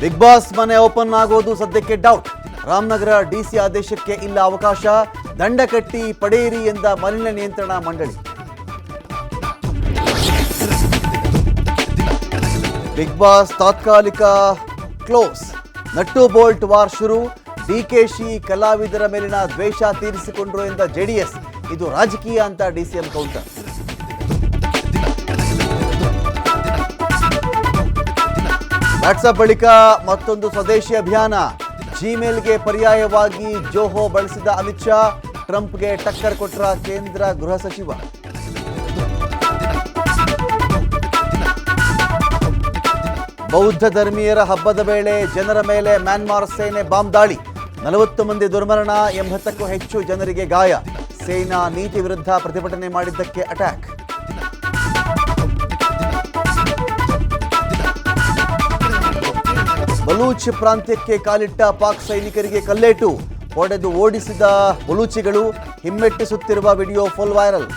Big boss ಮನೆ open ಆಗೋದು ಸದ್ಯಕ್ಕೆ ಡೌಟ್. ರಾಮನಗರ ಡಿಸಿ ಆದೇಶಕ್ಕೆ ಇಲ್ಲ ಅವಕಾಶ, ದಂಡ ಕಟ್ಟಿ ಪಡೆಯಿರಿ ಎಂದ ಮಾಲಿನ್ಯ ನಿಯಂತ್ರಣ ಮಂಡಳಿ. ಬಿಗ್ ಬಾಸ್ ತಾತ್ಕಾಲಿಕ ಕ್ಲೋಸ್, ನಟ್ಟು ಬೋಲ್ಟ್ ವಾರ್ ಶುರು. ಡಿಕೆಶಿ ಕಲಾವಿದರ ಮೇಲಿನ ದ್ವೇಷ ತೀರಿಸಿಕೊಂಡ್ರು ಎಂದ ಜೆಡಿಎಸ್. ಇದು ರಾಜಕೀಯ ಅಂತ ಡಿಸಿಎಂ ಕೌಂಟರ್. ವಾಟ್ಸ್ಆಪ್ ಬಳಿಕ ಮತ್ತೊಂದು ಸ್ವದೇಶಿ ಅಭಿಯಾನ. ಜಿಮೇಲ್ಗೆ ಪರ್ಯಾಯವಾಗಿ ಜೋಹೋ ಬಳಸಿದ ಅಮಿತ್ ಶಾ, ಟ್ರಂಪ್ಗೆ ಟಕ್ಕರ್ ಕೊಟ್ರ ಕೇಂದ್ರ ಗೃಹ ಸಚಿವ. ಬೌದ್ಧ ಧರ್ಮೀಯರ ಹಬ್ಬದ ವೇಳೆ ಜನರ ಮೇಲೆ ಮ್ಯಾನ್ಮಾರ್ ಸೇನೆ ಬಾಂಬ್ ದಾಳಿ, 40 ಮಂದಿ ದುರ್ಮರಣ, 80ಕ್ಕೂ ಹೆಚ್ಚು ಜನರಿಗೆ ಗಾಯ. ಸೇನಾ ನೀತಿ ವಿರುದ್ಧ ಪ್ರತಿಭಟನೆ ಮಾಡಿದ್ದಕ್ಕೆ ಅಟ್ಯಾಕ್. ಬಲೂಚ್ ಪ್ರಾಂತ್ಯಕ್ಕೆ ಕಾಲಿಟ್ಟ ಪಾಕ್ ಸೈನಿಕರಿಗೆ ಕಲ್ಲೇಟು, ಹೊಡೆದು ಓಡಿಸಿದ ಬಲೂಚಿಗಳು ಹಿಮ್ಮೆಟ್ಟಿಸುತ್ತಿರುವ ವಿಡಿಯೋ ಫುಲ್ ವೈರಲ್.